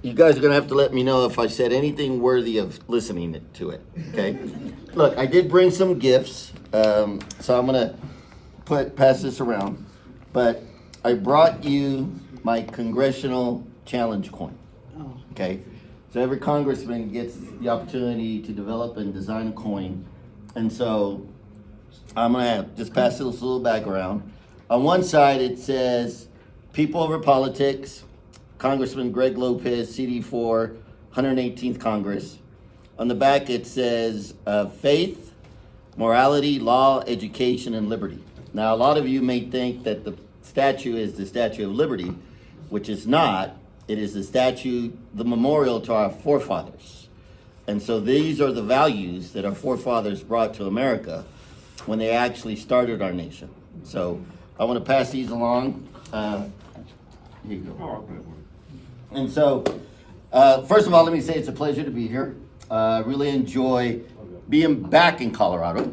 you guys are going to have to let me know if I said anything worthy of listening to it, okay? Look, I did bring some gifts, so I'm going to pass this around. But I brought you my congressional challenge coin, okay? So every congressman gets the opportunity to develop and design a coin. And so I'm going to just pass this little background. On one side, it says, People Over Politics, Congressman Greg Lopez, CD4, 118th Congress. On the back, it says faith, morality, law, education, and liberty. Now, a lot of you may think that the statue is the Statue of Liberty, which is not. It is the statue, the memorial to our forefathers. And so these are the values that our forefathers brought to America when they actually started our nation. So I want to pass these along. Here you go. And so, first of all, let me say it's a pleasure to be here. I really enjoy being back in Colorado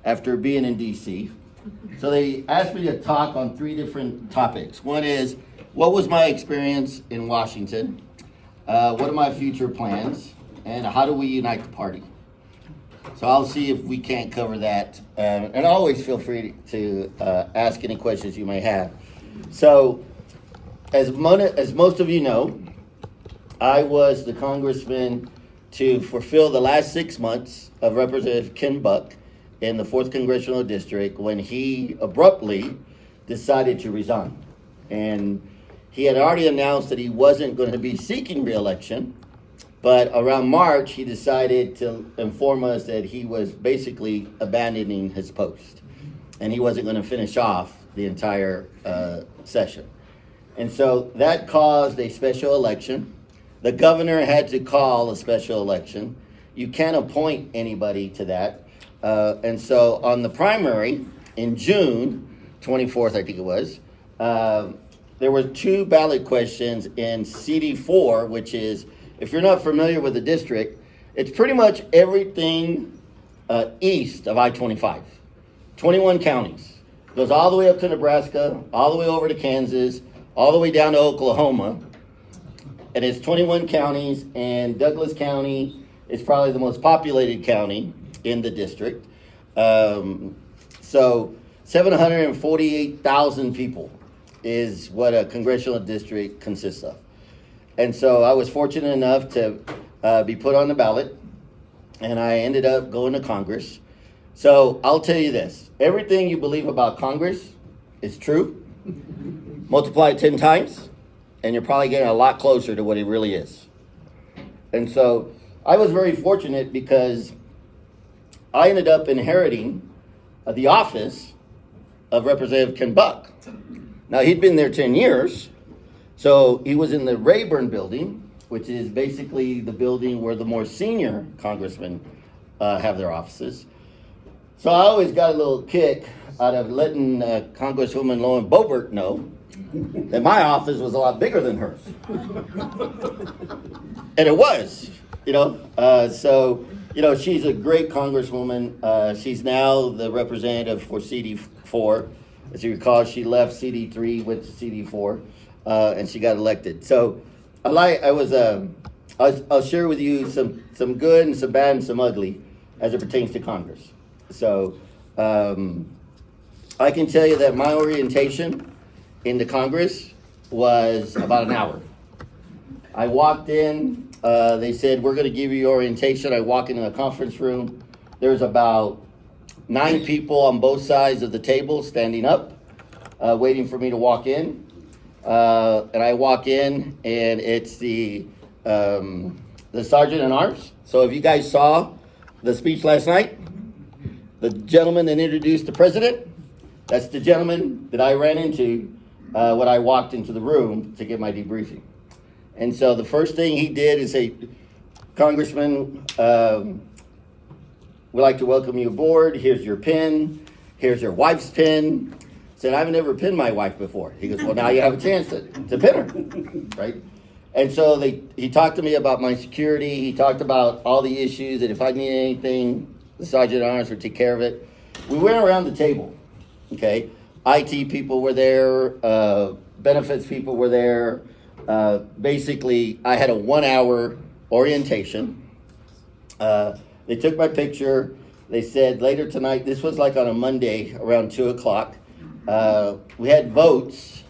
after being in DC. So they asked me to talk on 3 different topics. One is, what was my experience in Washington? What are my future plans? And how do we unite the party? So I'll see if we can't cover that. And always feel free to ask any questions you may have. So, as most of you know, I was the congressman to fulfill the last 6 months of Representative Ken Buck in the 4th Congressional District when he abruptly decided to resign. And he had already announced that he wasn't going to be seeking re-election, but around March, he decided to inform us that he was basically abandoning his post, and he wasn't going to finish off the entire session. And so that caused a special election. The governor had to call a special election. You can't appoint anybody to that. And so on the primary in June 24th, I think it was, there were 2 ballot questions in CD4, which is, if you're not familiar with the district, it's pretty much everything east of I-25. 21 counties. Goes all the way up to Nebraska, all the way over to Kansas, all the way down to Oklahoma. And it's 21 counties, and Douglas County is probably the most populated county in the district. So 748,000 people is what a congressional district consists of. And so I was fortunate enough to be put on the ballot, and I ended up going to Congress. So I'll tell you this, everything you believe about Congress is true. Multiply it 10 times, and you're probably getting a lot closer to what it really is. And so I was very fortunate because I ended up inheriting the office of Representative Ken Buck. Now, he'd been there 10 years, so he was in the Rayburn building, which is basically the building where the more senior congressmen have their offices. So I always got a little kick out of letting Congresswoman Lauren Boebert know that my office was a lot bigger than hers. And it was, so, she's a great congresswoman. She's now the representative for CD4. As you recall, she left CD3, went to CD4, and she got elected. So I'll share with you some good and some bad and some ugly as it pertains to Congress. So I can tell you that my orientation into Congress was about an hour. I walked in, they said, we're going to give you orientation. I walk into a conference room. There's about 9 people on both sides of the table standing up, waiting for me to walk in. And I walk in, and it's the sergeant at arms. So if you guys saw the speech last night, the gentleman that introduced the president, that's the gentleman that I ran into when I walked into the room to get my debriefing. And so the first thing he did is say, Congressman, we'd like to welcome you aboard. Here's your pin. Here's your wife's pin. I said, I've never pinned my wife before. He goes, well, now you have a chance to pin her, right? And so he talked to me about my security. He talked about all the issues, that if I needed anything, the sergeant at arms would take care of it. We went around the table, okay? IT people were there, benefits people were there, Basically, I had a 1 hour orientation. They took my picture. They said later tonight, this was like on a Monday around 2 o'clock. We had votes.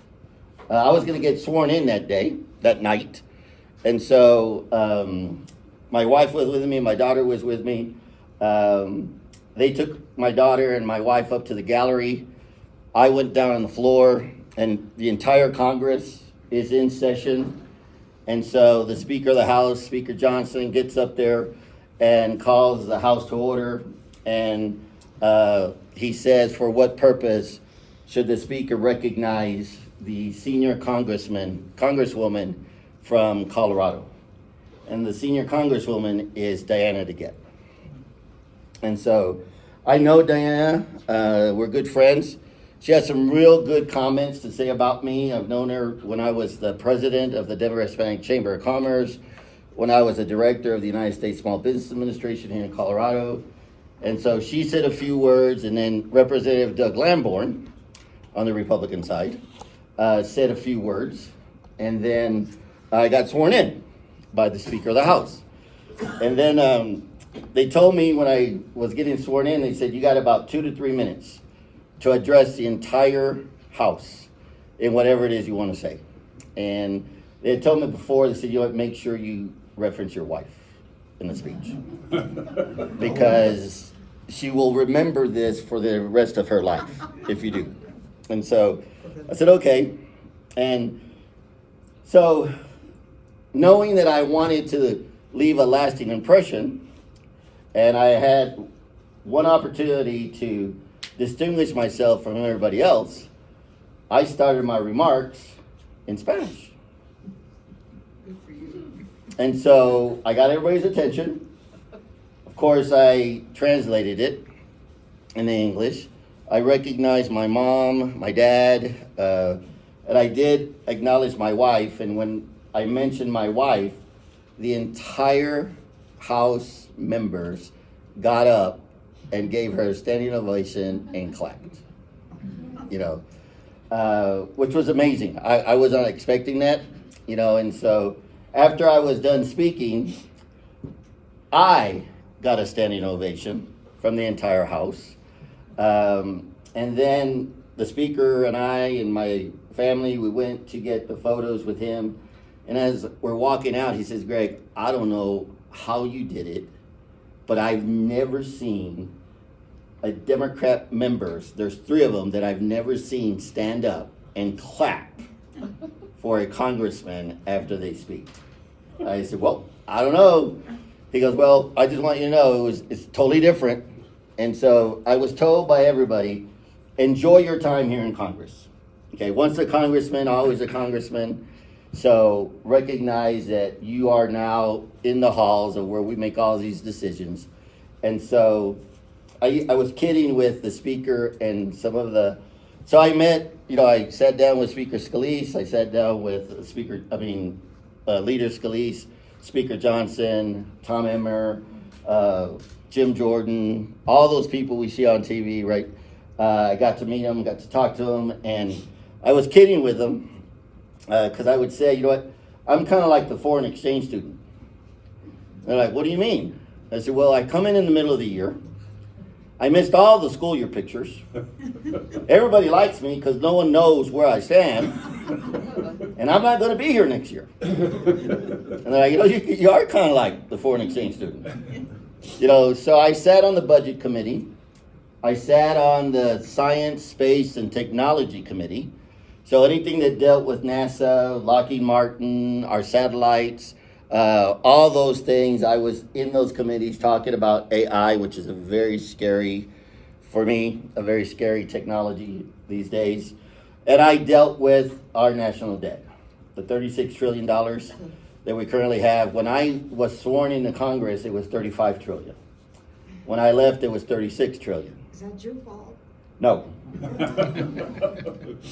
I was going to get sworn in that night. And so my wife was with me, my daughter was with me. They took my daughter and my wife up to the gallery. I went down on the floor, and the entire Congress is in session. And so the Speaker of the House, Speaker Johnson, gets up there and calls the House to order. And he says, for what purpose should the Speaker recognize the senior congresswoman from Colorado? And the senior congresswoman is Diana DeGette. And so I know Diana, we're good friends. She has some real good comments to say about me. I've known her when I was the president of the Denver Hispanic Chamber of Commerce, when I was a director of the United States Small Business Administration here in Colorado. And so she said a few words, and then Representative Doug Lamborn on the Republican side said a few words, and then I got sworn in by the Speaker of the House. And then they told me when I was getting sworn in, they said, you got about 2 to 3 minutes to address the entire House in whatever it is you want to say. And they had told me before, they said, you know what, make sure you reference your wife in the speech. Because she will remember this for the rest of her life, if you do. And so I said, okay. And so knowing that I wanted to leave a lasting impression, and I had one opportunity to distinguish myself from everybody else, I started my remarks in Spanish. Good for you. And so I got everybody's attention. Of course, I translated it in English. I recognized my mom, my dad, and I did acknowledge my wife. And when I mentioned my wife, the entire House members got up and gave her a standing ovation and clapped, which was amazing. I was not expecting that, and so after I was done speaking, I got a standing ovation from the entire House. And then the Speaker and I and my family, we went to get the photos with him. And as we're walking out, he says, Greg, I don't know how you did it, but I've never seen a Democrat members, there's 3 of them that I've never seen stand up and clap for a congressman after they speak. I said, well, I don't know. He goes, well, I just want you to know it's totally different. And so I was told by everybody, enjoy your time here in Congress. Okay, once a congressman, always a congressman. So recognize that you are now in the halls of where we make all these decisions. And so I was kidding with the Speaker and so I met, I sat down with Speaker Scalise, I sat down with Leader Scalise, Speaker Johnson, Tom Emmer, Jim Jordan, all those people we see on TV, right? I got to meet them, got to talk to them, and I was kidding with them because I would say, you know what, I'm kind of like the foreign exchange student. They're like, what do you mean? I said, well, I come in the middle of the year. I missed all the school year pictures. Everybody likes me because no one knows where I stand. And I'm not going to be here next year. And they're like, you are kind of like the foreign exchange student. So I sat on the budget committee. I sat on the science, space, and technology committee. So anything that dealt with NASA, Lockheed Martin, our satellites, all those things, I was in those committees talking about AI, which is a very scary technology these days. And I dealt with our national debt, the $36 trillion that we currently have. When I was sworn into Congress, it was $35 trillion. When I left, it was $36 trillion. Is that your fault? No.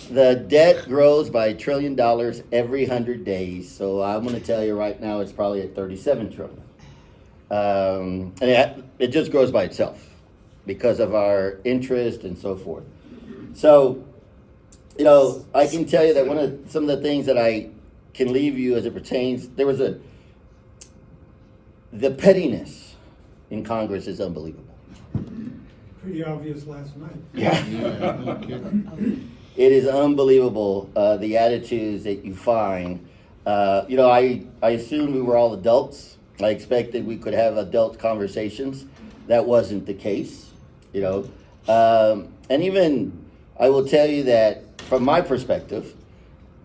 The debt grows by $1 trillion every 100 days. So I'm going to tell you right now, it's probably at 37 trillion. And it just grows by itself because of our interest and so forth. So, I can tell you that some of the things that I can leave you as it pertains. The pettiness in Congress is unbelievable. Pretty obvious last night. Yeah. It is unbelievable, the attitudes that you find. I assumed we were all adults. I expected we could have adult conversations. That wasn't the case, And even, I will tell you that from my perspective,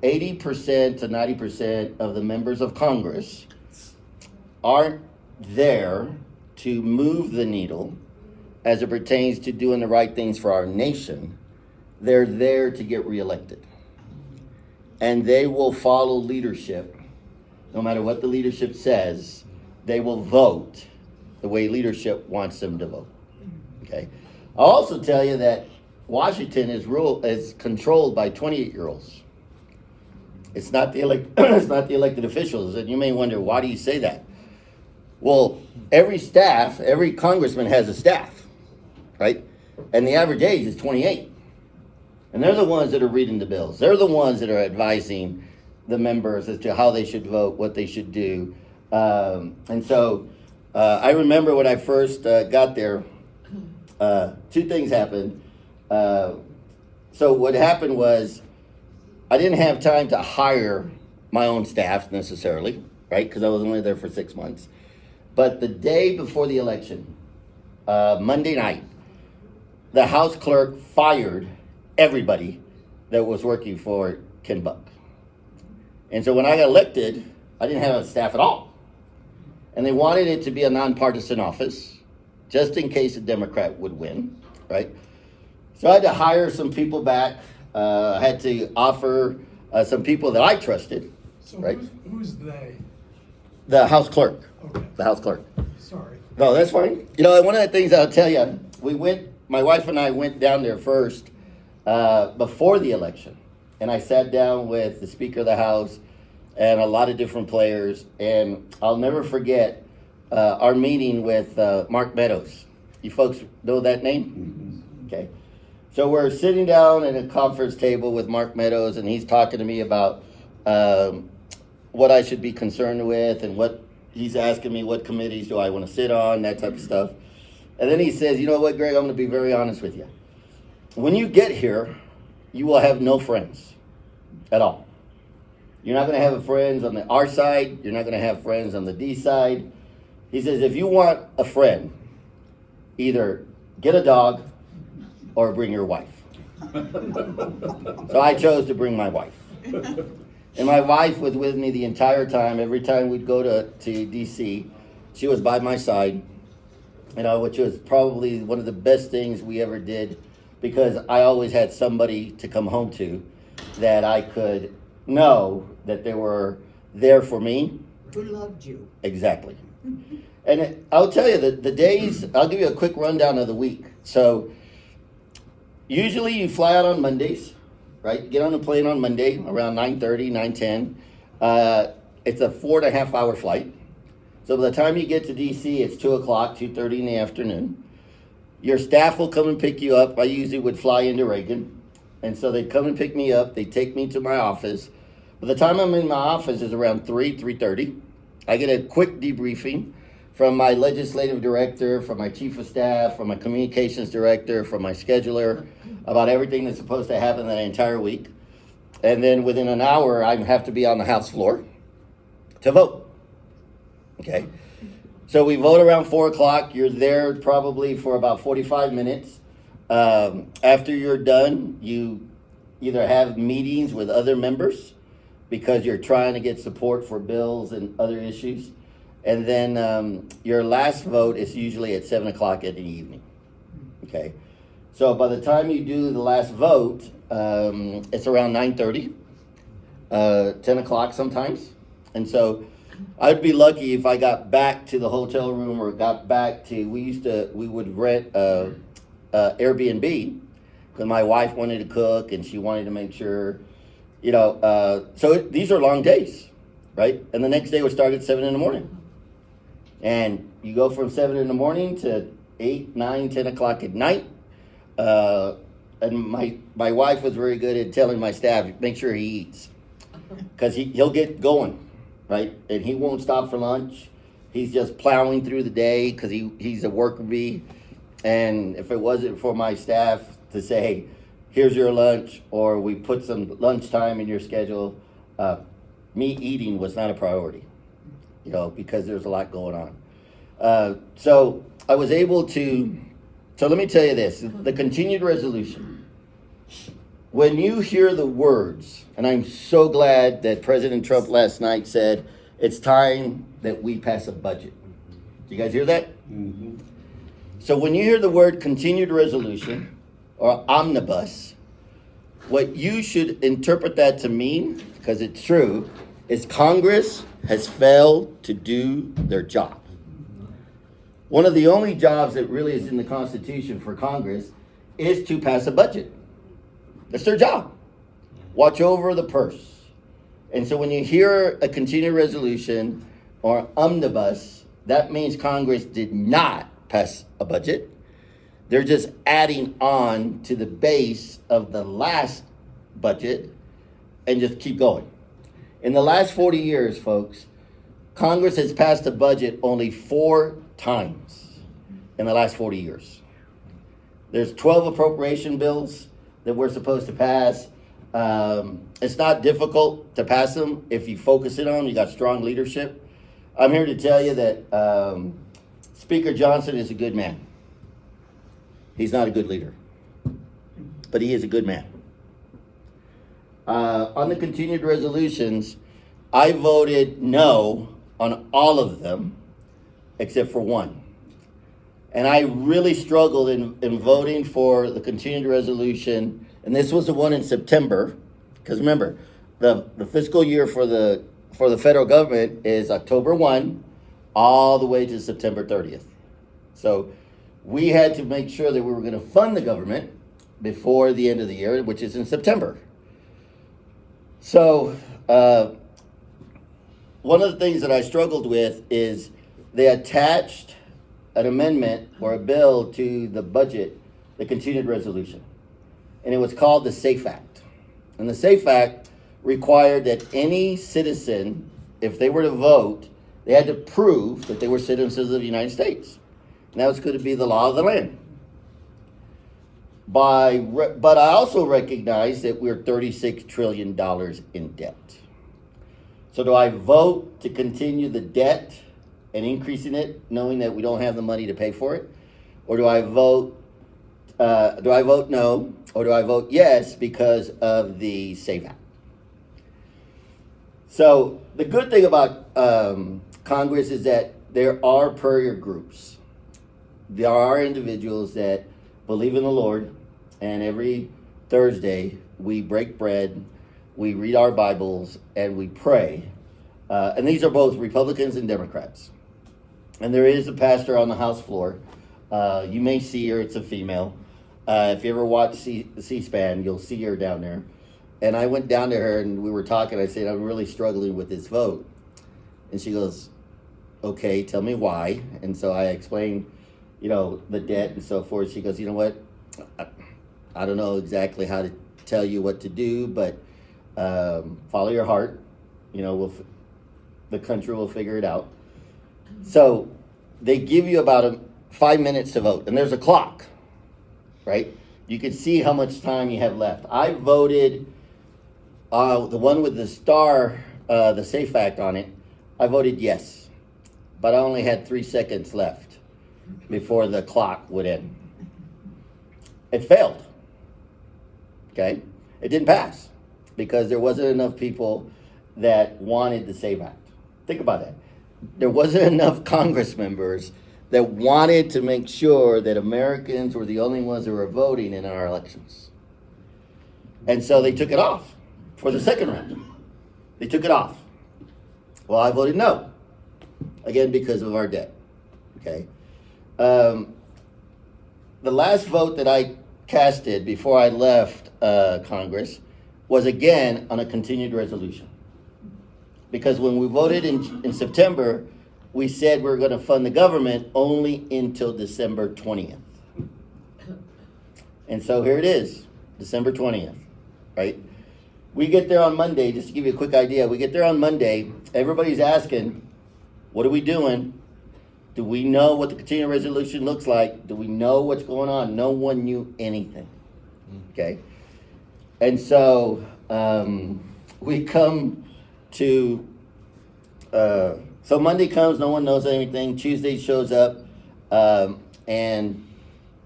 80% to 90% of the members of Congress aren't there to move the needle as it pertains to doing the right things for our nation. They're there to get reelected. And they will follow leadership. No matter what the leadership says, they will vote the way leadership wants them to vote. Okay. I'll also tell you that Washington is controlled by 28-year-olds. It's not the elected officials. And you may wonder, why do you say that? Well, every congressman has a staff, right? And the average age is 28. And they're the ones that are reading the bills. They're the ones that are advising the members as to how they should vote, what they should do. And so I remember when I first got there, two things happened. So what happened was I didn't have time to hire my own staff necessarily, right? Because I was only there for 6 months. But the day before the election, Monday night, the House clerk fired everybody that was working for Ken Buck. And so when I got elected, I didn't have a staff at all. And they wanted it to be a nonpartisan office, just in case a Democrat would win, right? So I had to hire some people back. I had to offer some people that I trusted, So right? who's they? The House clerk. Okay, The House clerk. sorry. No, that's fine. One of the things I'll tell you, my wife and I went down there first before the election. And I sat down with the Speaker of the House and a lot of different players. And I'll never forget our meeting with Mark Meadows. You folks know that name? Mm-hmm. Okay. So we're sitting down at a conference table with Mark Meadows, and he's talking to me about what I should be concerned with, and what he's asking me, what committees do I want to sit on, that type of stuff. And then he says, you know what, Greg, I'm going to be very honest with you. When you get here, you will have no friends at all. You're not going to have friends on the R side. You're not going to have friends on the D side. He says, if you want a friend, either get a dog or bring your wife. So I chose to bring my wife. And my wife was with me the entire time. Every time we'd go to DC, she was by my side, which was probably one of the best things we ever did, because I always had somebody to come home to that I could know that they were there for me. Who loved you? Exactly. And I'll tell you that the days, I'll give you a quick rundown of the week. So usually you fly out on Mondays, right? Get on the plane on Monday around 9:30, 9:10. It's a 4.5 hour flight. So by the time you get to DC, it's 2 o'clock, 2:30 in the afternoon. Your staff will come and pick you up. I usually would fly into Reagan. And so they'd come and pick me up. They take me to my office. By the time I'm in my office is around 3:30. I get a quick debriefing from my legislative director, from my chief of staff, from my communications director, from my scheduler, about everything that's supposed to happen that entire week. And then within an hour, I have to be on the House floor to vote. Okay? So we vote around 4 o'clock. You're there probably for about 45 minutes. After you're done, you either have meetings with other members because you're trying to get support for bills and other issues. And then your last vote is usually at 7 o'clock in the evening. Okay? So by the time you do the last vote, it's around 9:30, 10 o'clock sometimes. And so I'd be lucky if I got back to the hotel room, or got back to, we would rent Airbnb, because my wife wanted to cook and she wanted to make sure, these are long days, right? And the next day would start at 7 in the morning. And you go from 7 in the morning to 8, 9, 10 o'clock at night. And my wife was very good at telling my staff, make sure he eats. because he'll get going, right? And he won't stop for lunch. He's just plowing through the day because he's a worker bee. And if it wasn't for my staff to say, here's your lunch, or we put some lunchtime in your schedule, me eating was not a priority, because there's a lot going on. So I was able to, so let me tell you this, the continued resolution. When you hear the words, and I'm so glad that President Trump last night said, it's time that we pass a budget. Do you guys hear that? Mm-hmm. So when you hear the word continued resolution or omnibus, what you should interpret that to mean, because it's true, is Congress has failed to do their job. One of the only jobs that really is in the Constitution for Congress is to pass a budget. That's their job. Watch over the purse. And so when you hear a continued resolution or omnibus, that means Congress did not pass a budget. They're just adding on to the base of the last budget and just keep going. In the last 40 years, folks, Congress has passed a budget only 4 times in the last 40 years. There's 12 appropriation bills that we're supposed to pass. It's not difficult to pass them if you focus it on. You got strong leadership. I'm here to tell you that Speaker Johnson is a good man. He's not a good leader, but he is a good man. On the continued resolutions, I voted no on all of them except for one. And I really struggled in voting for the continued resolution. And this was the one in September, because remember, the fiscal year for the federal government is October 1 all the way to September 30th. So we had to make sure that we were going to fund the government before the end of the year, which is in September. So one of the things that I struggled with is they attached an amendment or a bill to the budget, the continued resolution. And it was called the SAFE Act. And the SAFE Act required that any citizen, if they were to vote, they had to prove that they were citizens of the United States. And that was going to be the law of the land. But I also recognize that we're $36 trillion in debt. So do I vote to continue the debt and increasing it, knowing that we don't have the money to pay for it? Or do I vote no, or do I vote yes because of the SAFE Act? So the good thing about Congress is that there are prayer groups. There are individuals that believe in the Lord, and every Thursday we break bread, we read our Bibles, and we pray. And these are both Republicans and Democrats. And there is a pastor on the House floor. You may see her, it's a female. If you ever watch C-SPAN, you'll see her down there. And I went down to her and we were talking. I said, I'm really struggling with this vote. And she goes, okay, tell me why. And so I explained, the debt and so forth. She goes, you know what? I don't know exactly how to tell you what to do, but follow your heart. The country will figure it out. So they give you about 5 minutes to vote, and there's a clock, right? You can see how much time you have left. I voted the one with the star, the SAFE Act on it. I voted yes, but I only had 3 seconds left before the clock would end. It failed. Okay? It didn't pass because there wasn't enough people that wanted the SAFE Act. Think about that. There wasn't enough Congress members that wanted to make sure that Americans were the only ones that were voting in our elections. And so they took it off for the second round. They took it off. Well, I voted no. Again, because of our debt. Okay? The last vote that I casted before I left Congress was again on a continued resolution. Because when we voted in September, we said we were going to fund the government only until December 20th. And so here it is, December 20th, right? We get there on Monday, just to give you a quick idea. We get there on Monday. Everybody's asking, what are we doing? Do we know what the continuing resolution looks like? Do we know what's going on? No one knew anything. Okay? And so we come to, so Monday comes, no one knows anything. Tuesday shows up, and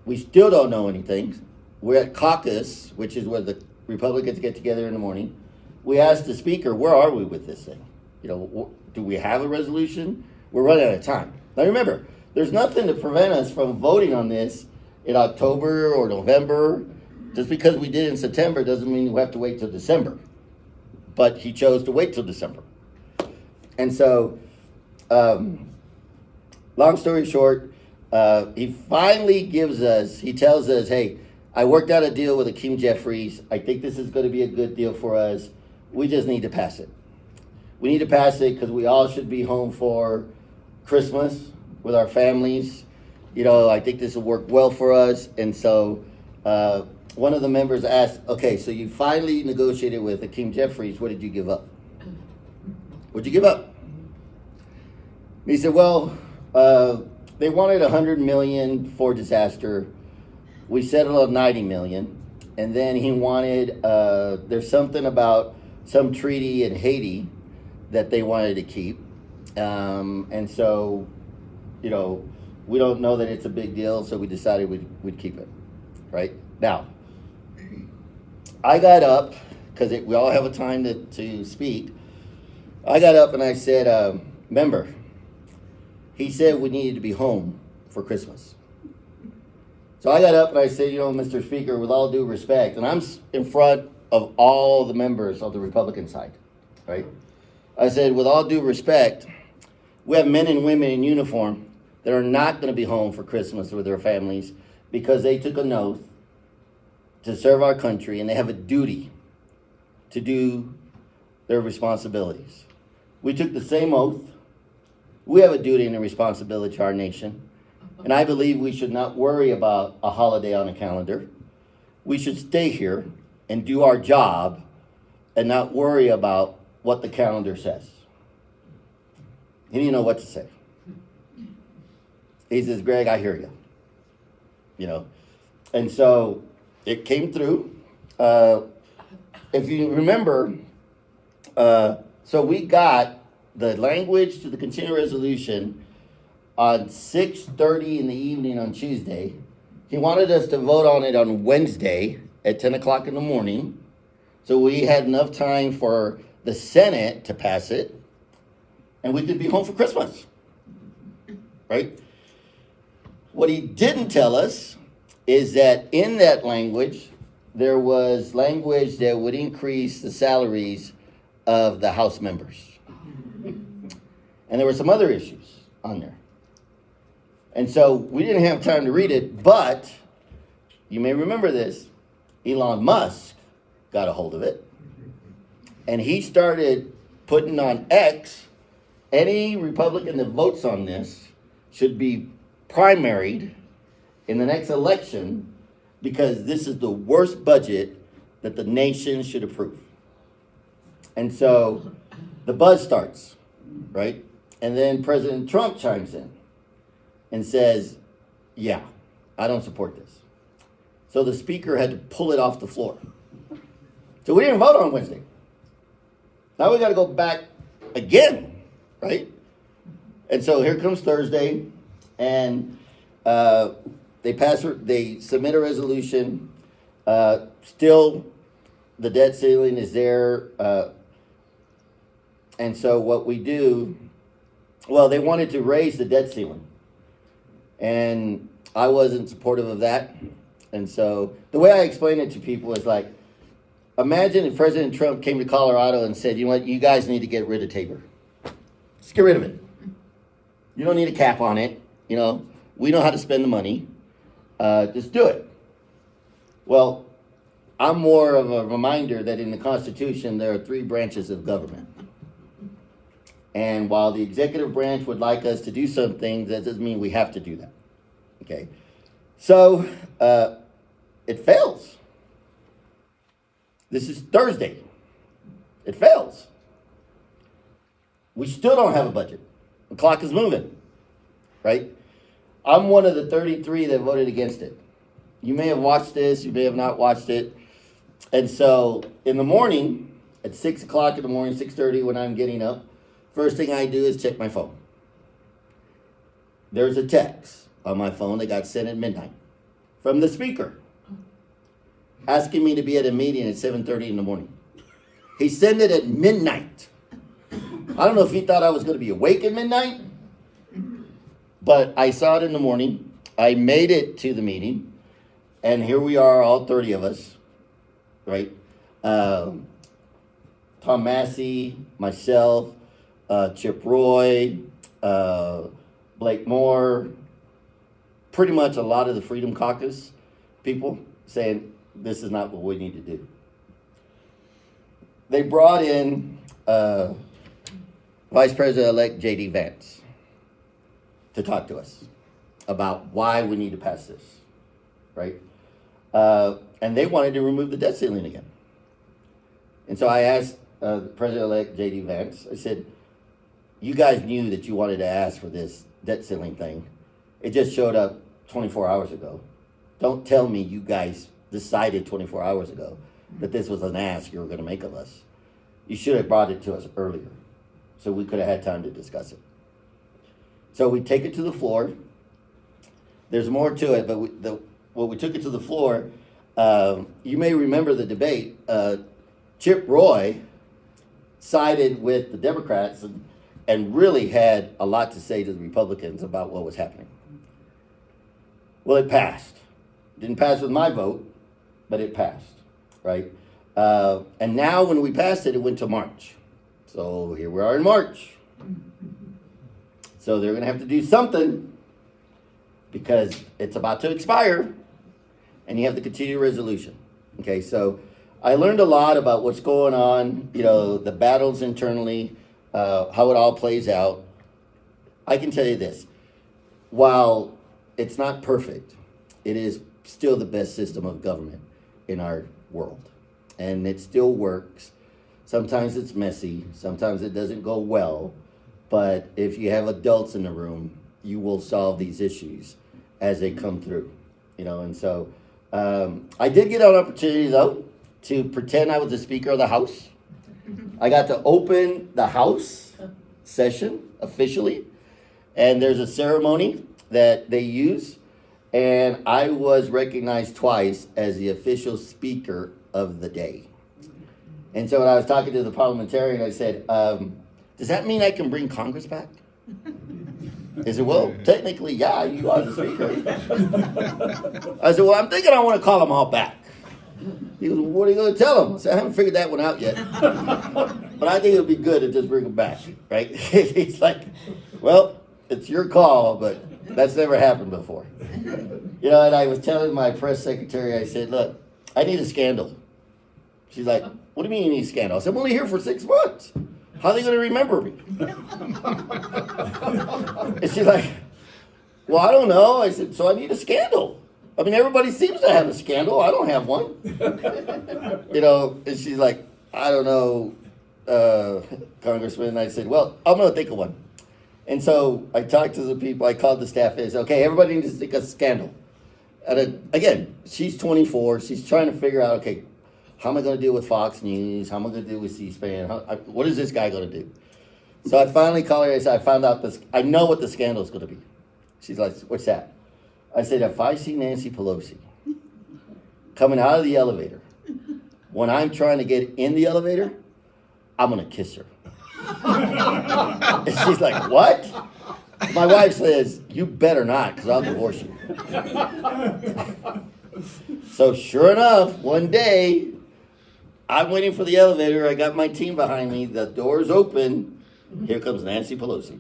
we still don't know anything. We're at caucus, which is where the Republicans get together in the morning. We asked the speaker, where are we with this thing? You know, do we have a resolution? We're running out of time. Now remember, there's nothing to prevent us from voting on this in October or November. Just because we did it in September doesn't mean we have to wait till December. But he chose to wait till December. And so, long story short, he finally he tells us, hey, I worked out a deal with Hakeem Jeffries. I think this is going to be a good deal for us. We just need to pass it. We need to pass it because we all should be home for Christmas with our families. You know, I think this will work well for us. And so one of the members asked, okay, so you finally negotiated with Hakeem Jeffries. What did you give up? What'd you give up? He said, well, they wanted $100 million for disaster. We settled on $90 million. And then he wanted, there's something about some treaty in Haiti that they wanted to keep. And so, you know, we don't know that it's a big deal, so we decided we'd keep it, right? Now, I got up, because we all have a time to speak. I got up and I said, member, he said we needed to be home for Christmas. So I got up and I said, you know, Mr. Speaker, with all due respect, and I'm in front of all the members of the Republican side, right? I said, with all due respect, we have men and women in uniform that are not going to be home for Christmas with their families because they took an oath to serve our country and they have a duty to do their responsibilities. We took the same oath. We have a duty and a responsibility to our nation. And I believe we should not worry about a holiday on a calendar. We should stay here and do our job and not worry about what the calendar says. He didn't know what to say. He says, Greg, I hear you. You know, and so it came through. If you remember, so we got the language to the continuing resolution on 6:30 in the evening on Tuesday. He wanted us to vote on it on Wednesday at 10 o'clock in the morning. So we had enough time for the Senate to pass it, and we could be home for Christmas, right? What he didn't tell us is that in that language, there was language that would increase the salaries of the House members. And there were some other issues on there. And so we didn't have time to read it, but you may remember this. Elon Musk got a hold of it. And he started putting on X, any Republican that votes on this should be primaried in the next election because this is the worst budget that the nation should approve. And so the buzz starts, right? And then President Trump chimes in and says, yeah, I don't support this. So the speaker had to pull it off the floor. So we didn't vote on Wednesday. Now we got to go back again, right? And so here comes Thursday, and they submit a resolution. Still, the debt ceiling is there. And so what we do, well, they wanted to raise the debt ceiling. And I wasn't supportive of that. And so the way I explain it to people is like, imagine if President Trump came to Colorado and said, you know what, you guys need to get rid of Tabor. Just get rid of it. You don't need a cap on it. You know, we know how to spend the money. Just do it. Well, I'm more of a reminder that in the Constitution, there are 3 branches of government. And while the executive branch would like us to do some things, that doesn't mean we have to do that. Okay? So, it fails. This is Thursday. It fails. We still don't have a budget. The clock is moving, right? I'm one of the 33 that voted against it. You may have watched this, you may have not watched it. And so in the morning, at 6 o'clock in the morning, 6:30 when I'm getting up, first thing I do is check my phone. There's a text on my phone that got sent at midnight from the speaker asking me to be at a meeting at 7:30 in the morning. He sent it at midnight. I don't know if he thought I was going to be awake at midnight, but I saw it in the morning. I made it to the meeting, and here we are, all 30 of us, right? Tom Massey, myself, Chip Roy, Blake Moore, pretty much a lot of the Freedom Caucus people saying, this is not what we need to do. They brought in Vice President-elect J.D. Vance to talk to us about why we need to pass this, right? And they wanted to remove the debt ceiling again. And so I asked President-elect J.D. Vance, I said, you guys knew that you wanted to ask for this debt ceiling thing. It just showed up 24 hours ago. Don't tell me you guys decided 24 hours ago that this was an ask you were going to make of us. You should have brought it to us earlier so we could have had time to discuss it. So we take it to the floor. There's more to it, but when we took it to the floor, you may remember the debate. Chip Roy sided with the Democrats and really had a lot to say to the Republicans about what was happening. Well, it passed. Didn't pass with my vote, but it passed, right? And now when we passed it, it went to March. So here we are in March. So they're going to have to do something because it's about to expire and you have the continuing resolution. Okay, so I learned a lot about what's going on, the battles internally, how it all plays out. I can tell you this, while it's not perfect, it is still the best system of government in our world. And it still works. Sometimes it's messy, sometimes it doesn't go well, but if you have adults in the room, you will solve these issues as they come through, and so I did get an opportunity though to pretend I was the Speaker of the House. I got to open the House session officially, and there's a ceremony that they use, and I was recognized twice as the official speaker of the day. And so when I was talking to the parliamentarian, I said, does that mean I can bring Congress back? He said, well, technically, yeah, you are the speaker. I said, well, I'm thinking I want to call them all back. He goes, well, what are you going to tell them? I said, I haven't figured that one out yet. But I think it would be good to just bring them back, right? He's like, well, it's your call, but that's never happened before. And I was telling my press secretary, I said, look, I need a scandal. She's like, what do you mean you need a scandal? I said, I'm only here for 6 months. How are they going to remember me? And she's like, well, I don't know. I said, so I need a scandal. I mean, everybody seems to have a scandal. I don't have one. And she's like, I don't know, Congressman. And I said, well, I'm going to think of one. And so I talked to the people. I called the staff and said, okay, everybody needs to think of a scandal. And again, she's 24. She's trying to figure out, okay, how am I going to deal with Fox News? How am I going to deal with C-SPAN? What is this guy going to do? So I finally called her. I said, I found out this. I know what the scandal is going to be. She's like, what's that? I said, if I see Nancy Pelosi coming out of the elevator, when I'm trying to get in the elevator, I'm going to kiss her. And she's like, what? My wife says, you better not, because I'll divorce you. So sure enough, one day, I'm waiting for the elevator. I got my team behind me. The door's open. Here comes Nancy Pelosi,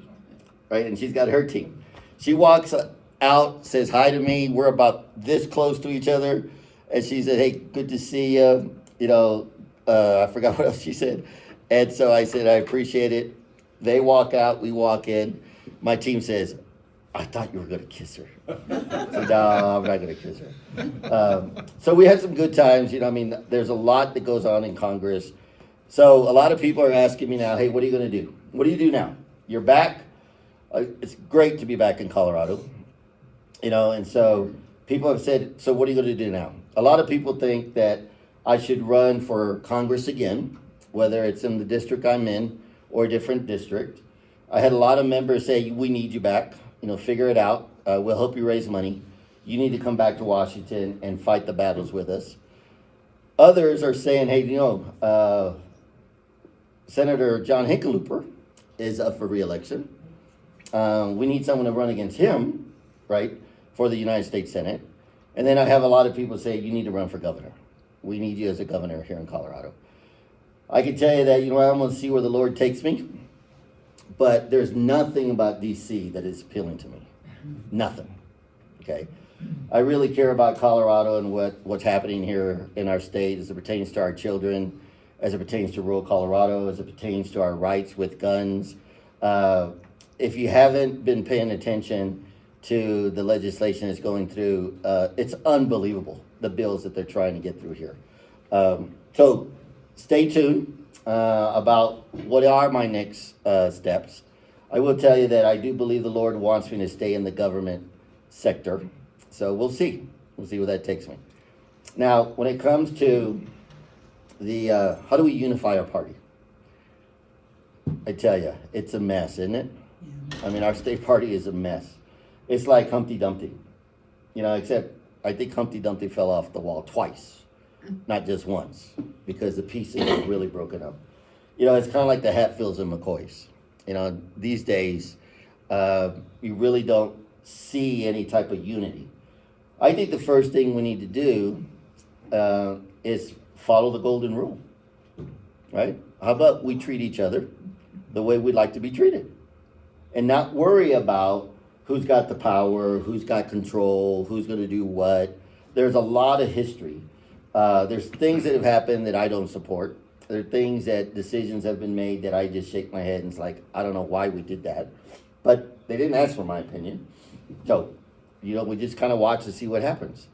right? And she's got her team. She walks out, says hi to me. We're about this close to each other. And she said, hey, good to see you. I forgot what else she said. And so I said, I appreciate it. They walk out. We walk in. My team says, I thought you were going to kiss her. I said, no, I'm not going to kiss her. So we had some good times. There's a lot that goes on in Congress. So a lot of people are asking me now, hey, what are you going to do? What do you do now? You're back. It's great to be back in Colorado, and so people have said, so what are you going to do now? A lot of people think that I should run for Congress again, whether it's in the district I'm in or a different district. I had a lot of members say, we need you back, figure it out. We'll help you raise money. You need to come back to Washington and fight the battles with us. Others are saying, hey, Senator John Hickenlooper is up for re-election. We need someone to run against him, right, for the United States Senate. And then I have a lot of people say, you need to run for governor. We need you as a governor here in Colorado. I can tell you that, I'm going to see where the Lord takes me. But there's nothing about D.C. that is appealing to me. Nothing. Okay? I really care about Colorado and what's happening here in our state as it pertains to our children, as it pertains to rural Colorado, as it pertains to our rights with guns. If you haven't been paying attention to the legislation that's going through, it's unbelievable, the bills that they're trying to get through here. So stay tuned about what are my next steps. I will tell you that I do believe the Lord wants me to stay in the government sector. So we'll see. We'll see where that takes me. Now, when it comes to the how do we unify our party? I tell you, it's a mess, isn't it? I mean, our state party is a mess. It's like Humpty Dumpty, except I think Humpty Dumpty fell off the wall twice, not just once, because the pieces are really broken up. It's kind of like the Hatfields and McCoys. These days, you really don't see any type of unity. I think the first thing we need to do is follow the golden rule, right? How about we treat each other the way we'd like to be treated and not worry about who's got the power, who's got control, who's going to do what. There's a lot of history. There's things that have happened that I don't support. There are things decisions have been made that I just shake my head and it's like, I don't know why we did that. But they didn't ask for my opinion. So, we just kind of watch to see what happens.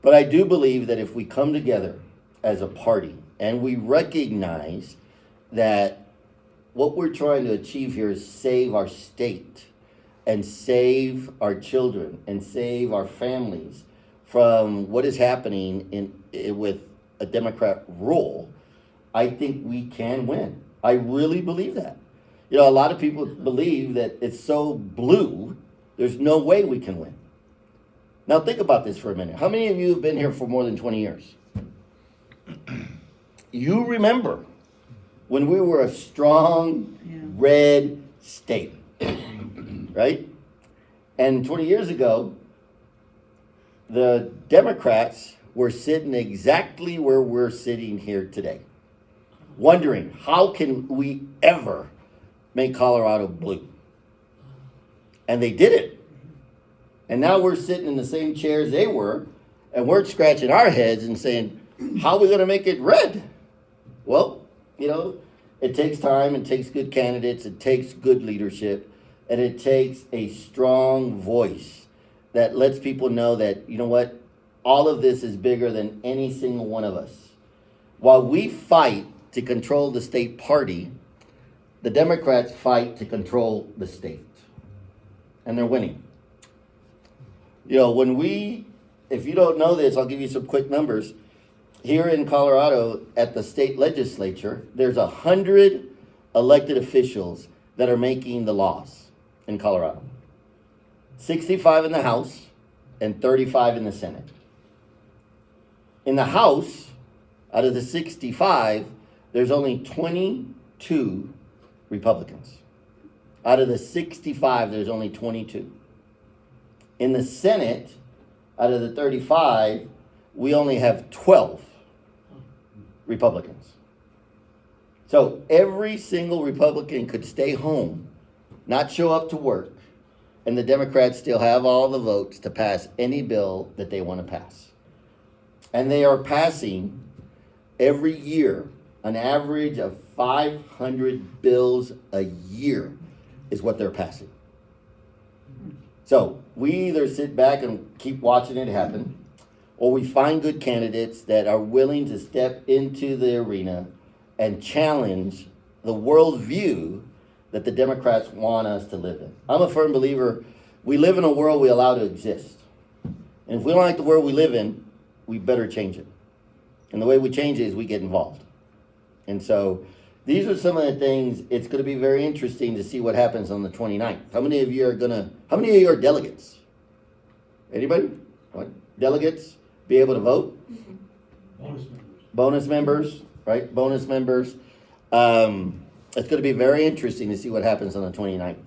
But I do believe that if we come together as a party and we recognize that what we're trying to achieve here is save our state and save our children and save our families from what is happening with a Democrat rule, I think we can win. I really believe that. A lot of people believe that it's so blue, there's no way we can win. Now think about this for a minute. How many of you have been here for more than 20 years? You remember when we were a strong red state, right? And 20 years ago, the Democrats were sitting exactly where we're sitting here today, wondering how can we ever make Colorado blue? And they did it. And now we're sitting in the same chairs they were, and we're scratching our heads and saying, how are we going to make it red? Well, it takes time, it takes good candidates, it takes good leadership, and it takes a strong voice that lets people know that, all of this is bigger than any single one of us. While we fight to control the state party, the Democrats fight to control the state. And they're winning. If you don't know this, I'll give you some quick numbers. Here in Colorado, at the state legislature, there's 100 elected officials that are making the laws in Colorado. 65 in the House and 35 in the Senate. In the House, out of the 65, there's only 22 Republicans. Out of the 65, there's only 22. In the Senate, out of the 35, we only have 12 Republicans. So every single Republican could stay home, not show up to work, and the Democrats still have all the votes to pass any bill that they want to pass. And they are passing every year an average of 500 bills a year is what they're passing. So we either sit back and keep watching it happen, or we find good candidates that are willing to step into the arena and challenge the worldview that the Democrats want us to live in. I'm a firm believer we live in a world we allow to exist. And if we don't like the world we live in, we better change it. And the way we change it is we get involved. And so these are some of the things. It's going to be very interesting to see what happens on the 29th. How many of you are delegates? Anybody? What? Delegates be able to vote? Bonus members, right? Bonus members. It's going to be very interesting to see what happens on the 29th,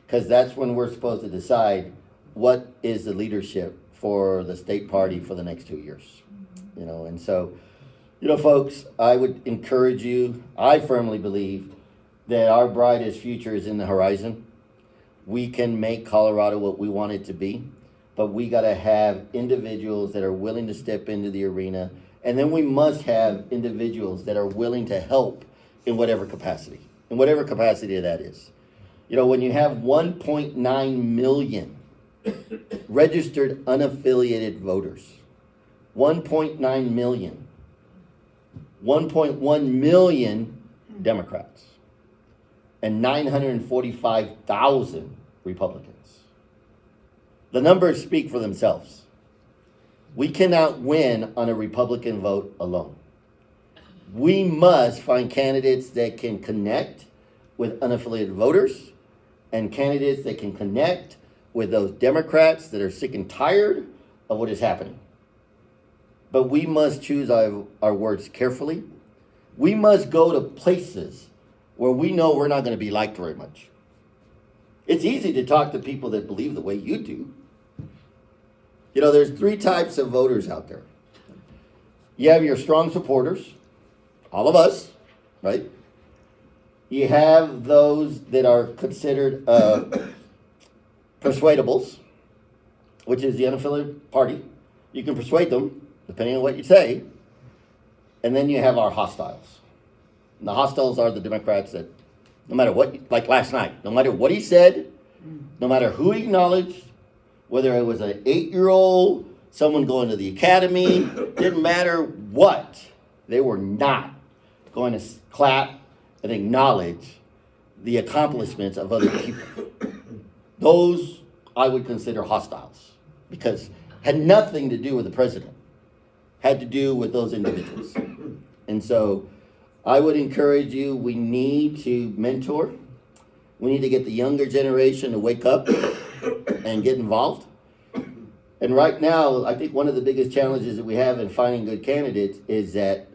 because that's when we're supposed to decide what is the leadership for the state party for the next 2 years. And so, folks, I would encourage you. I firmly believe that our brightest future is in the horizon. We can make Colorado what we want it to be, but we got to have individuals that are willing to step into the arena, and then we must have individuals that are willing to help in whatever capacity that is. When you have 1.9 million registered unaffiliated voters, 1.9 million, 1.1 million Democrats, and 945,000 Republicans. The numbers speak for themselves. We cannot win on a Republican vote alone. We must find candidates that can connect with unaffiliated voters and candidates that can connect with those Democrats that are sick and tired of what is happening. But we must choose our words carefully. We must go to places where we know we're not going to be liked very much. It's easy to talk to people that believe the way you do. There's 3 types of voters out there. You have your strong supporters, all of us, right? You have those that are considered persuadables, which is the unaffiliated party. You can persuade them, depending on what you say. And then you have our hostiles. And the hostiles are the Democrats that, no matter what, like last night, no matter what he said, no matter who he acknowledged, whether it was an 8-year-old, someone going to the academy, didn't matter what, they were not going to clap and acknowledge the accomplishments of other people. Those I would consider hostiles, because had nothing to do with the president, had to do with those individuals. And so I would encourage you, we need to mentor. We need to get the younger generation to wake up and get involved. And right now, I think one of the biggest challenges that we have in finding good candidates is that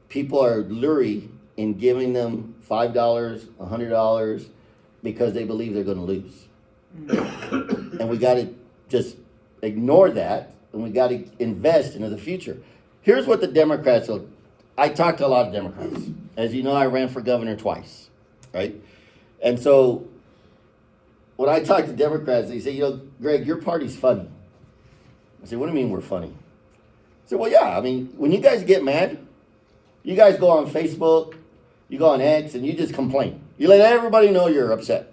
people are leery in giving them $5, $100 because they believe they're going to lose. And we got to just ignore that, and we got to invest into the future. Here's what the Democrats will. I talked to a lot of Democrats. As you know, I ran for governor twice, right? And so when I talk to Democrats, they say, Greg, your party's funny. I say, what do you mean we're funny? I said, well, yeah, when you guys get mad, you guys go on Facebook, you go on X, and you just complain. You let everybody know you're upset.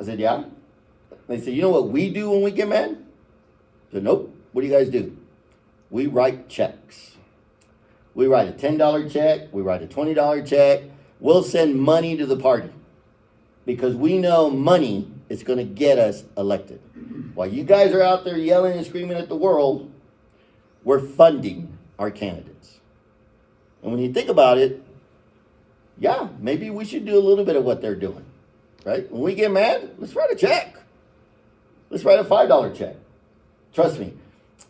I said, yeah. They said, you know what we do when we get mad? I said, nope. What do you guys do? We write checks. We write a $10 check. We write a $20 check. We'll send money to the party because we know money is going to get us elected. While you guys are out there yelling and screaming at the world, we're funding our candidates. And when you think about it, yeah, maybe we should do a little bit of what they're doing, right? When we get mad, let's write a check. Let's write a $5 check. Trust me,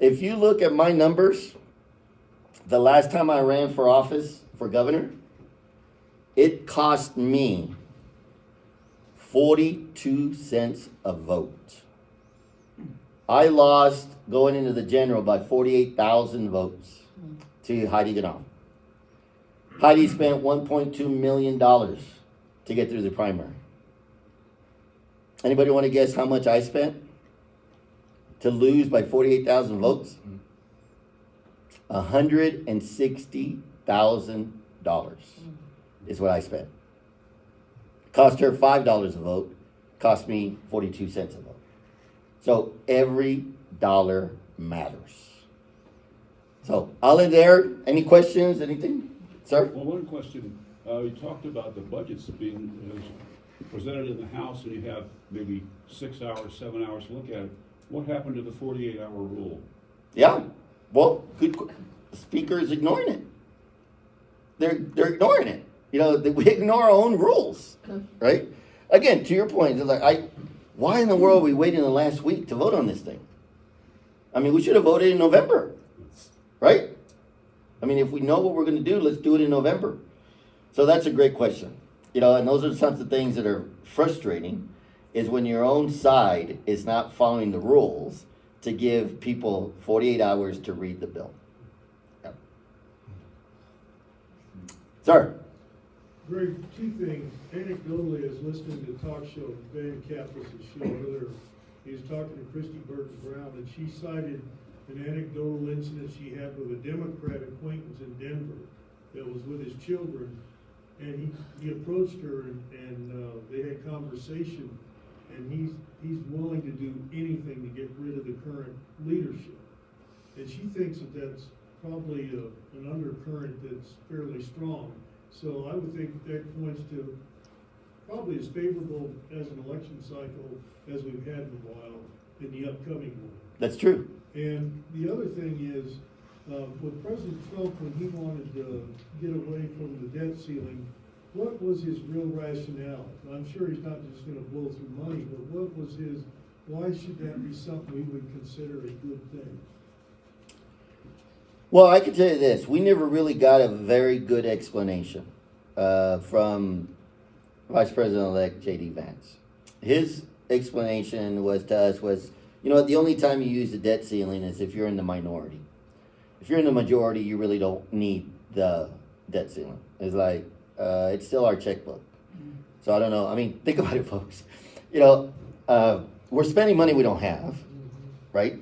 if you look at my numbers, the last time I ran for office, for governor, it cost me 42 cents a vote. I lost going into the general by 48,000 votes to Heidi Gadon. Heidi spent $1.2 million to get through the primary. Anybody want to guess how much I spent to lose by 48,000 votes? $160,000 is what I spent. Cost her $5 a vote, cost me 42 cents a vote. So every dollar matters. So I'll end there. Any questions, anything? Sir? Well, one question, you talked about the budgets being presented in the House and you have maybe 6 hours, 7 hours to look at it. What happened to the 48-hour rule? Yeah. Well, the speaker is ignoring it. They're ignoring it. You know, we ignore our own rules, right? Again, to your point, it's like, why in the world are we waiting the last week to vote on this thing? I mean, we should have voted in November, right? I mean, if we know what we're going to do, let's do it in November. So that's a great question. You know, and those are the types of things that are frustrating, is when your own side is not following the rules to give people 48 hours to read the bill. Yep. Sir? Greg, two things. Anecdotally, I was listening to talk show, Van Caplis' show earlier. He was talking to Christy Burton Brown, and she cited an anecdotal incident she had with a Democrat acquaintance in Denver that was with his children. And he approached her and they had conversation, and he's willing to do anything to get rid of the current leadership. And she thinks that that's probably an undercurrent that's fairly strong. So I would think that points to probably as favorable as an election cycle as we've had in a while in the upcoming one. That's true. And the other thing is, with President Trump, when he wanted to get away from the debt ceiling, what was his real rationale? I'm sure he's not just gonna blow through money, but what was why should that be something we would consider a good thing? Well, I can tell you this. We never really got a very good explanation from Vice President-elect J.D. Vance. His explanation to us was, you know, the only time you use the debt ceiling is if you're in the minority. If you're in the majority, you really don't need the debt ceiling. It's like, it's still our checkbook. So I don't know. I mean, think about it, folks. You know, we're spending money we don't have, right?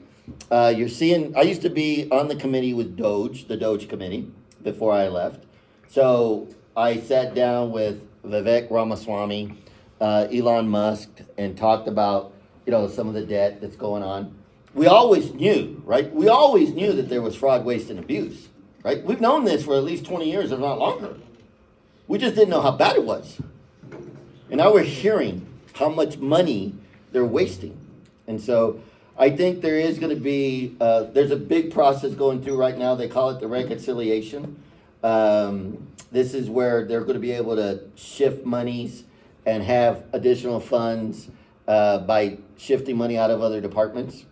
You're seeing, I used to be on the committee with the Doge committee, before I left. So I sat down with Vivek Ramaswamy, Elon Musk, and talked about, you know, some of the debt that's going on. We always knew, right? We always knew that there was fraud, waste, and abuse, right? We've known this for at least 20 years, if not longer. We just didn't know how bad it was. And now we're hearing how much money they're wasting. And so I think there is going to be, there's a big process going through right now. They call it the reconciliation. This is where they're going to be able to shift monies and have additional funds by shifting money out of other departments.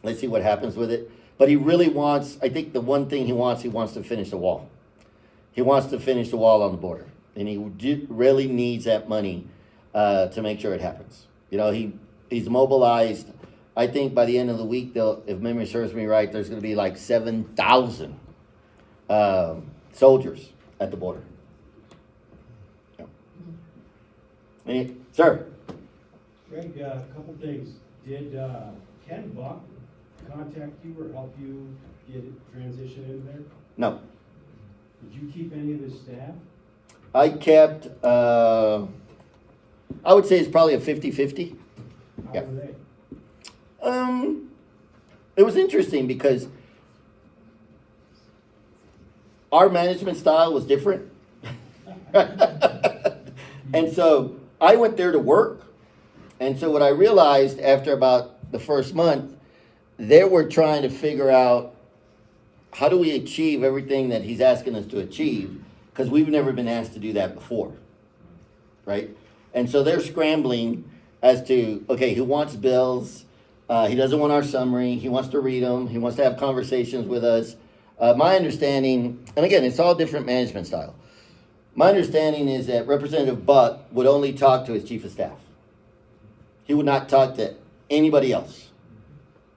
Let's see what happens with it. But he really wants, I think the one thing he wants to finish the wall. He wants to finish the wall on the border. And he really needs that money to make sure it happens. You know, he's mobilized. I think by the end of the week, if memory serves me right, there's going to be like 7,000 soldiers at the border. Yeah. Sir? Greg, a couple things. Did Ken Buck contact you or help you get transition in there? No. Did you keep any of his staff? I kept, I would say it's probably a 50-50. How Yeah. were they? It was interesting because our management style was different. And so I went there to work. And so what I realized after about the first month, they were trying to figure out how do we achieve everything that he's asking us to achieve, because we've never been asked to do that before, right? And so they're scrambling as to, okay, who wants bills? He doesn't want our summary. He wants to read them. He wants to have conversations with us. My understanding, and again, it's all different management style. My understanding is that Representative Buck would only talk to his chief of staff. He would not talk to anybody else.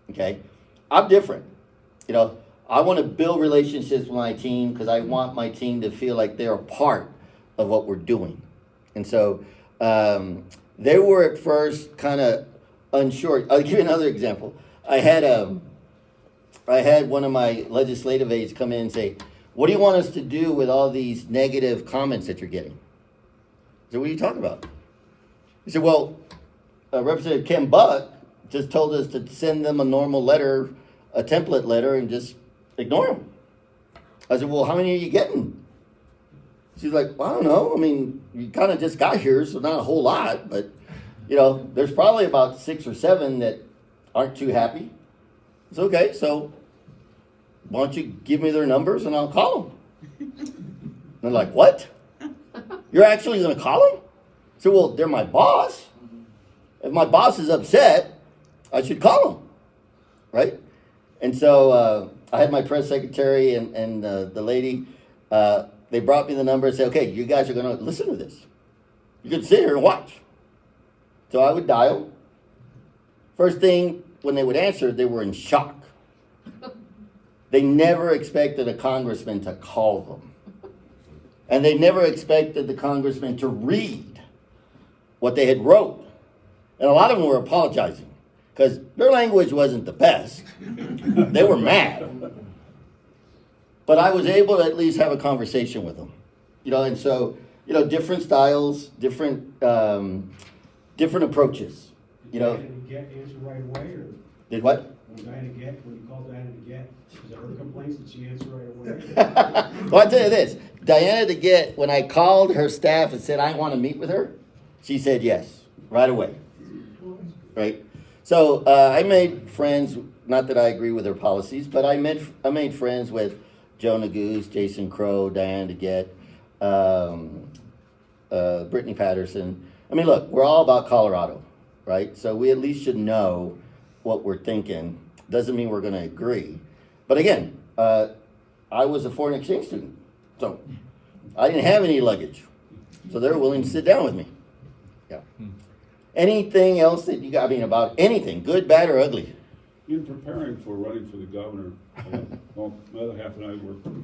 Okay? I'm different. You know, I want to build relationships with my team because I want my team to feel like they're a part of what we're doing. And so they were at first kind of unsure. I'll give you another example. I had one of my legislative aides come in and say, "What do you want us to do with all these negative comments that you're getting?" I said, "What are you talking about?" He said, "Well, Representative Ken Buck just told us to send them a normal letter, a template letter, and just ignore them." I said, "Well, how many are you getting?" She's like, well, I don't know. I mean, you kind of just got here, so not a whole lot, but, there's probably about 6 or 7 that aren't too happy. It's okay, so why don't you give me their numbers and I'll call them? They're like, what? You're actually going to call them? I said, well, they're my boss. If my boss is upset, I should call them, right? And so I had my press secretary and the lady, they brought me the number and said, okay, you guys are going to listen to this. You can sit here and watch. So I would dial. First thing, when they would answer, they were in shock. They never expected a congressman to call them. And they never expected the congressman to read what they had wrote. And a lot of them were apologizing because their language wasn't the best. They were mad. But I was able to at least have a conversation with them. And so, different styles, different approaches. Did Diana get answer right away, or? Did what? When you called Diana to get, was it her complaints, did she answer right away? Well, I'll tell you this. Diana DeGette, when I called her staff and said I want to meet with her, she said yes, right away. Right? So I made friends, not that I agree with her policies, but I made friends with Joe Neguse, Jason Crow, Diana DeGette, Brittany Patterson. I mean, look, we're all about Colorado, right? So we at least should know what we're thinking. Doesn't mean we're going to agree. But again, I was a foreign exchange student, so I didn't have any luggage. So they were willing to sit down with me. Yeah. Anything else that you got, about anything, good, bad, or ugly? In preparing for running for the governor, my other half and I worked on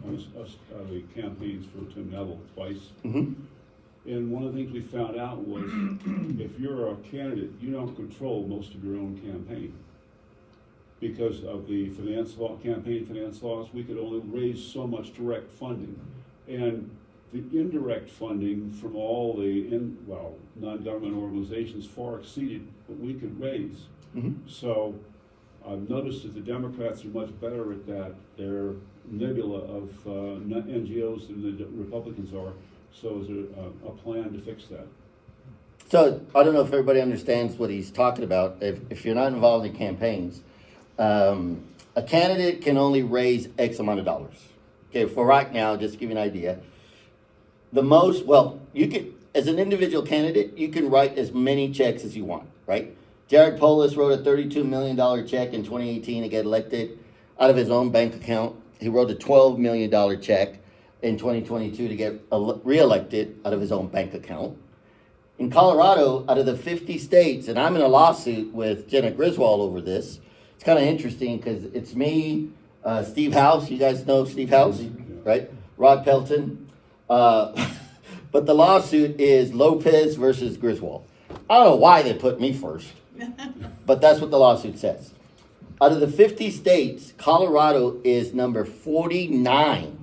the campaigns for Tim Neville twice. Mm-hmm. And one of the things we found out was if you're a candidate, you don't control most of your own campaign. Because of the campaign finance laws, we could only raise so much direct funding. And the indirect funding from all the non-government organizations far exceeded what we could raise. Mm-hmm. So I've noticed that the Democrats are much better at that. They're nebula of NGOs than the Republicans are. So is there a plan to fix that? So I don't know if everybody understands what he's talking about. If you're not involved in campaigns, a candidate can only raise X amount of dollars. Okay, for right now, just to give you an idea, you could, as an individual candidate, you can write as many checks as you want, right? Jared Polis wrote a $32 million check in 2018 to get elected out of his own bank account. He wrote a $12 million check in 2022 to get reelected out of his own bank account. In Colorado, out of the 50 states, and I'm in a lawsuit with Jenna Griswold over this. It's kind of interesting because it's me, Steve House. You guys know Steve House, right? Rod Pelton. But the lawsuit is Lopez versus Griswold. I don't know why they put me first, but that's what the lawsuit says. Out of the 50 states, Colorado is number 49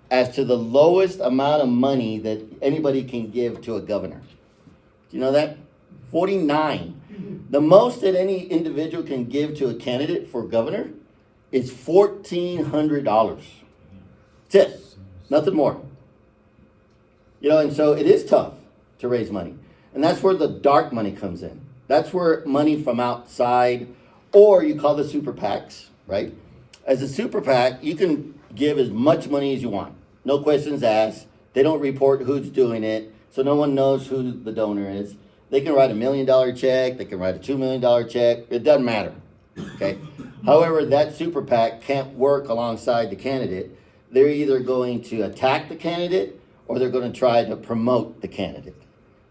as to the lowest amount of money that anybody can give to a governor. Do you know that? 49. The most that any individual can give to a candidate for governor is $1,400. That's it. Nothing more. And so it is tough to raise money. And that's where the dark money comes in. That's where money from outside, or you call the super PACs, right? As a super PAC, you can give as much money as you want. No questions asked. They don't report who's doing it, so no one knows who the donor is. They can write $1 million check. They can write a $2 million check. It doesn't matter, okay? However, that super PAC can't work alongside the candidate. They're either going to attack the candidate or they're going to try to promote the candidate.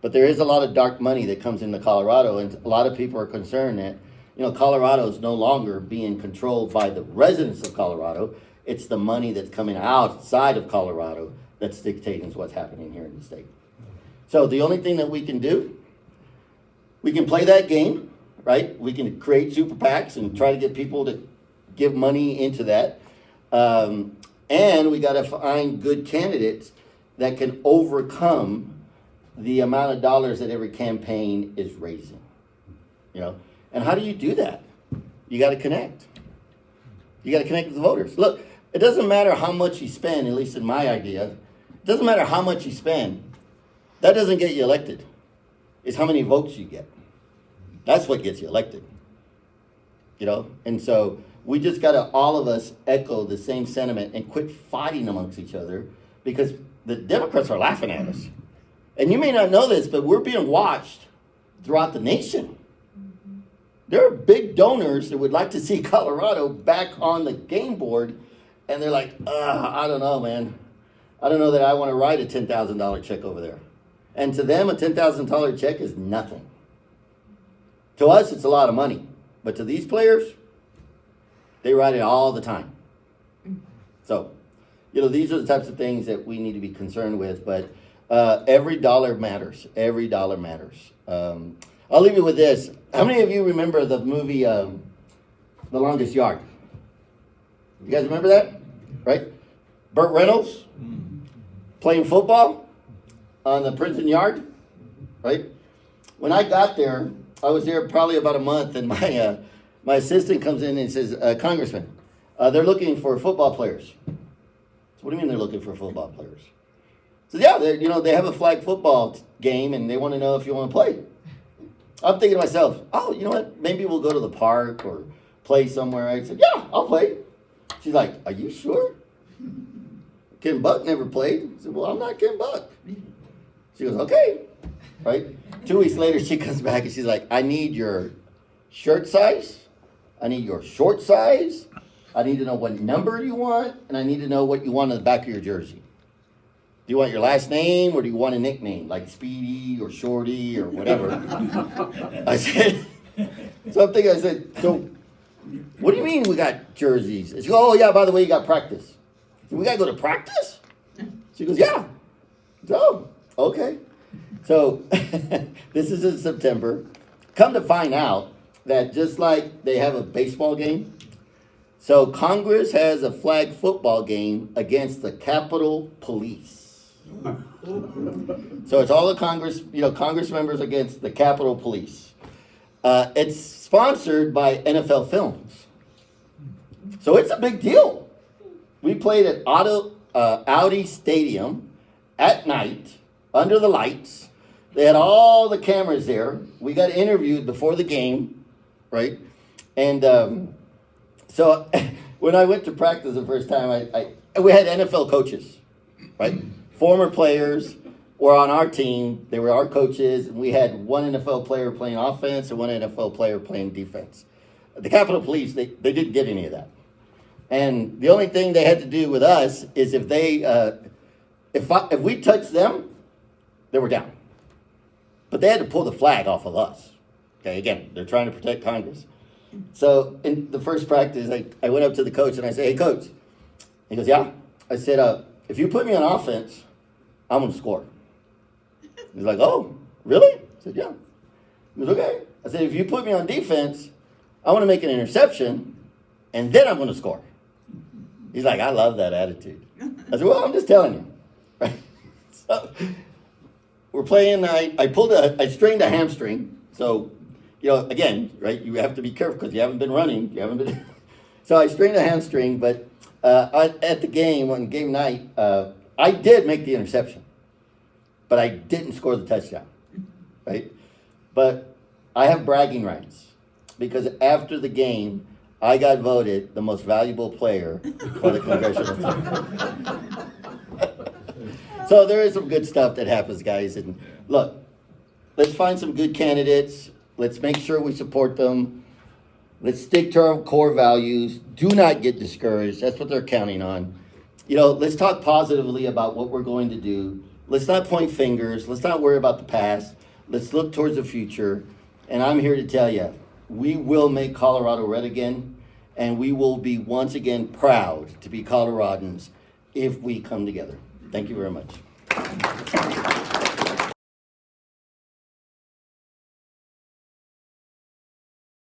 But there is a lot of dark money that comes into Colorado, and a lot of people are concerned that, Colorado is no longer being controlled by the residents of Colorado. It's the money that's coming outside of Colorado that's dictating what's happening here in the state. So the only thing that we can do, we can play that game, right? We can create super PACs and try to get people to give money into that. And we got to find good candidates that can overcome the amount of dollars that every campaign is raising. And how do you do that? You got to connect. You got to connect with the voters. Look, it doesn't matter how much you spend, at least in my idea. doesn't matter how much you spend. That doesn't get you elected. It's how many votes you get. That's what gets you elected. You know? And so we just got to, all of us, echo the same sentiment and quit fighting amongst each other, because the Democrats are laughing at us. And you may not know this, but we're being watched throughout the nation. There are big donors that would like to see Colorado back on the game board, and they're like, I don't know, man. I don't know that I want to write a $10,000 check over there. And to them, a $10,000 check is nothing. To us, it's a lot of money. But to these players, they write it all the time. So, you know, these are the types of things that we need to be concerned with. But every dollar matters. Every dollar matters. I'll leave you with this. How many of you remember the movie The Longest Yard? You guys remember that? Right? Burt Reynolds playing football on the prison yard, right? When I got there, I was there probably about a month, and my assistant comes in and says, Congressman, they're looking for football players. So what do you mean they're looking for football players? So yeah, they have a flag football game, and they want to know if you want to play. I'm thinking to myself, oh, you know what? Maybe we'll go to the park or play somewhere. I said, yeah, I'll play. She's like, are you sure? Ken Buck never played. I said, well, I'm not Ken Buck. She goes, okay. Right? 2 weeks later, she comes back and she's like, I need your shirt size. I need your short size. I need to know what number you want. And I need to know what you want on the back of your jersey. Do you want your last name, or do you want a nickname like Speedy or Shorty or whatever? I said, I said, so what do you mean we got jerseys? She goes, oh, yeah, by the way, you got practice. We got to go to practice? She goes, yeah. So, okay. So this is in September. Come to find out that just like they have a baseball game, so Congress has a flag football game against the Capitol Police. So it's all the Congress members against the Capitol Police. It's sponsored by NFL Films. So it's a big deal. We played at Audi Stadium at night, under the lights. They had all the cameras there. We got interviewed before the game, right? And so when I went to practice the first time, we had NFL coaches, right? Former players were on our team. They were our coaches, and we had one NFL player playing offense and one NFL player playing defense. The Capitol Police, they didn't get any of that. And the only thing they had to do with us is if we touched them, they were down. But they had to pull the flag off of us. Okay, again, they're trying to protect Congress. So in the first practice, I went up to the coach and I said, hey, coach. He goes, yeah. I said, if you put me on offense, I'm going to score. He's like, oh, really? I said, yeah. He goes, okay. I said, if you put me on defense, I want to make an interception, and then I'm going to score. He's like, I love that attitude. I said, well, I'm just telling you. Right? So we're playing. I strained a hamstring. So, again, right, you have to be careful because you haven't been running. So I strained a hamstring, but at the game, on game night, I did make the interception, but I didn't score the touchdown, right? But I have bragging rights because after the game, I got voted the most valuable player for the congressional team. So there is some good stuff that happens, guys. And look, let's find some good candidates. Let's make sure we support them. Let's stick to our core values. Do not get discouraged. That's what they're counting on. Let's talk positively about what we're going to do. Let's not point fingers. Let's not worry about the past. Let's look towards the future. And I'm here to tell you, we will make Colorado red again, and we will be once again proud to be Coloradans if we come together. Thank you very much.